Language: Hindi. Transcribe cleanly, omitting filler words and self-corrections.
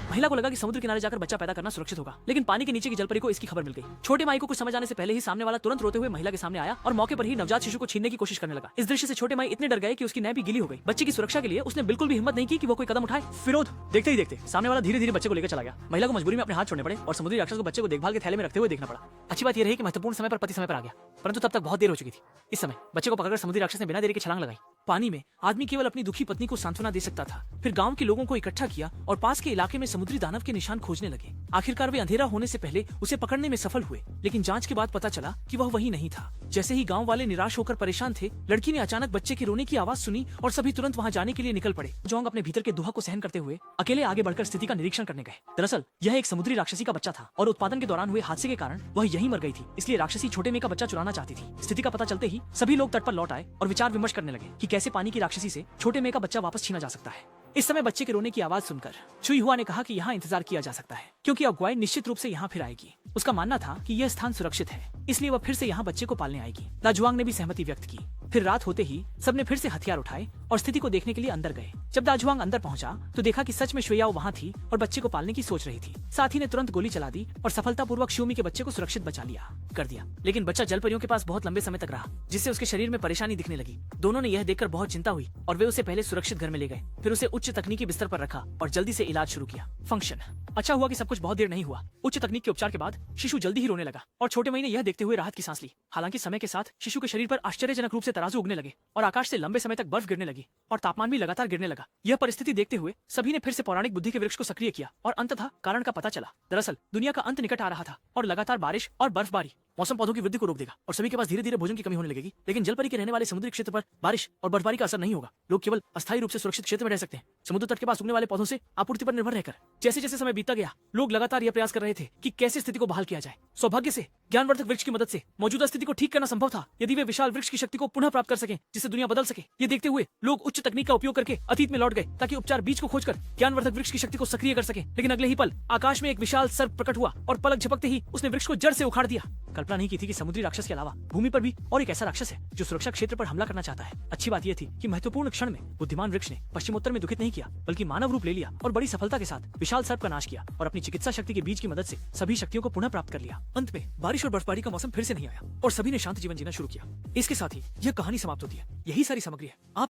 महिला को लगा कि समुद्र किनारे जाकर बच्चा पैदा करना सुरक्षित होगा, लेकिन पानी के नीचे की जलपरी को इसकी खबर मिल गई। छोटे माई को कुछ समझ आने से पहले ही सामने वाला तुरंत रोते हुए महिला के सामने आया और मौके पर ही नवजात शिशु को छीनने की कोशिश करने लगा। इस दृश्य से छोटे माई इतने डर गए कि उसकी नैं भी गीली हो गई। बच्चे की सुरक्षा के लिए उसने बिल्कुल भी हिम्मत नहीं की कि वो कोई कदम उठाए। विरोध देखते ही देखते सामने वाला धीरे धीरे बच्चे को लेकर चला गया। महिला को मजबूरी में अपने हाथ छोड़ने पड़े और समुद्री राक्षस को बच्चे को देखभाल के थैले में रखते हुए देखना पड़ा। अच्छी बात यह रही कि महत्वपूर्ण समय पर पति समय पर आ गया, परंतु तब तक बहुत देर हो चुकी थी। इस समय बच्चे को पकड़कर समुद्री राक्षस ने बिना देरी के छलांग लगाई। पानी में आदमी केवल अपनी दुखी पत्नी को सांत्वना दे सकता था। फिर गांव के लोगों को इकट्ठा किया और पास के इलाके में समुद्री दानव के निशान खोजने लगे। आखिरकार वे अंधेरा होने से पहले उसे पकड़ने में सफल हुए, लेकिन जांच के बाद पता चला कि वह वही नहीं था। जैसे ही गांव वाले निराश होकर परेशान थे, लड़की ने अचानक बच्चे के रोने की आवाज सुनी और सभी तुरंत वहां जाने के लिए निकल पड़े। जोंग अपने भीतर के दुहा को सहन करते हुए अकेले आगे बढ़कर स्थिति का निरीक्षण करने गए। दरअसल यह एक समुद्री राक्षसी का बच्चा था और उत्पादन के दौरान हुए हादसे के कारण वह यहीं मर गई थी। इसलिए राक्षसी छोटे में का बच्चा चुराना चाहती थी। स्थिति का पता चलते ही सभी लोग तट पर लौट आए और विचार विमर्श करने लगे कि कैसे पानी की राक्षसी से छोटे में का बच्चा वापस छीना जा सकता है। इस समय बच्चे के रोने की आवाज सुनकर छुई हुआ ने कहा कि यहाँ इंतजार किया जा सकता है, क्योंकि अब ग्वाइन निश्चित रूप से यहाँ फिर आएगी। उसका मानना था कि यह स्थान सुरक्षित है, इसलिए वह फिर से यहाँ बच्चे को पालने आएगी। दाजुआंग ने भी सहमति व्यक्त की। फिर रात होते ही सबने फिर से हथियार उठाए और स्थिति को देखने के लिए अंदर गए। जब दाजुआंग अंदर पहुंचा तो देखा कि सच में शुयाओ वहां थी और बच्चे को पालने की सोच रही थी। साथी ने तुरंत गोली चला दी और सफलतापूर्वक श्यूमी के बच्चे को सुरक्षित बचा लिया कर दिया। लेकिन बच्चा जलपरियों के पास बहुत लंबे समय तक रहा, जिससे उसके शरीर में परेशानी दिखने लगी। दोनों ने यह देखकर बहुत चिंता हुई और वे उसे पहले सुरक्षित घर में ले गए। फिर उसे उच्च तकनीकी बिस्तर पर रखा और जल्दी से इलाज शुरू किया। फंक्शन अच्छा हुआ कि सब कुछ बहुत देर नहीं हुआ। उच्च तकनीक के उपचार के बाद शिशु जल्दी ही रोने लगा और छोटे मई ने यह देखते हुए राहत की सांस ली। हालांकि समय के साथ शिशु के शरीर पर आश्चर्यजनक रूप से तराजू उगने लगे और आकाश से लंबे समय तक बर्फ गिरने लगी और तापमान भी लगातार गिरने लगा। यह परिस्थिति देखते हुए सभी ने फिर से पौराणिक बुद्धि के वृक्ष को सक्रिय किया और अंततः कारण का पता चला। दरअसल दुनिया का अंत निकट आ रहा था और लगातार बारिश और बर्फबारी मौसम पौधों की वृद्धि को रोक देगा और सभी के पास धीरे धीरे भोजन की कमी होने लगेगी। लेकिन जलपरी के रहने वाले समुद्री क्षेत्र पर बारिश और बर्फबारी का असर नहीं होगा। लोग केवल अस्थायी रूप से सुरक्षित क्षेत्र में रह सकते हैं, समुद्र तट के पास उगने वाले पौधों से आपूर्ति पर निर्भर रहकर। जैसे जैसे समय बीतता गया, लोग लगातार यह प्रयास कर रहे थे कि कैसे स्थिति को बहाल किया जाए। सौभाग्य से ज्ञानवर्धक वृक्ष की मदद से मौजूदा स्थिति को ठीक करना संभव था, यदि वे विशाल वृक्ष की शक्ति को पुनः प्राप्त कर सकें जिससे दुनिया बदल सके। ये देखते हुए लोग उच्च तकनीक का उपयोग करके अतीत में लौट गए ताकि उपचार बीज को खोजकर ज्ञानवर्धक वृक्ष की शक्ति को सक्रिय कर सके। लेकिन अगले ही पल आकाश में एक विशाल सर्प प्रकट हुआ और पलक झपकते ही उसने वृक्ष को जड़ से उखाड़ दिया। कल्पना नहीं की थी कि समुद्री राक्षस के अलावा भूमि पर भी और एक ऐसा राक्षस है जो सुरक्षा क्षेत्र पर हमला करना चाहता है। अच्छी बात यह थी कि महत्वपूर्ण क्षण में बुद्धिमान वृक्ष ने पश्चिमोत्तर में दुखित नहीं किया, बल्कि मानव रूप ले लिया और बड़ी सफलता के साथ विशाल सर्प का नाश किया और अपनी चिकित्सा शक्ति के बीज की मदद से सभी शक्तियों को पुनः प्राप्त कर लिया। अंत में बारिश और बर्फबारी का मौसम फिर से नहीं आया और सभी ने शांत जीवन जीना शुरू किया। इसके साथ ही यह कहानी समाप्त होती है। यही सारी सामग्री है। आप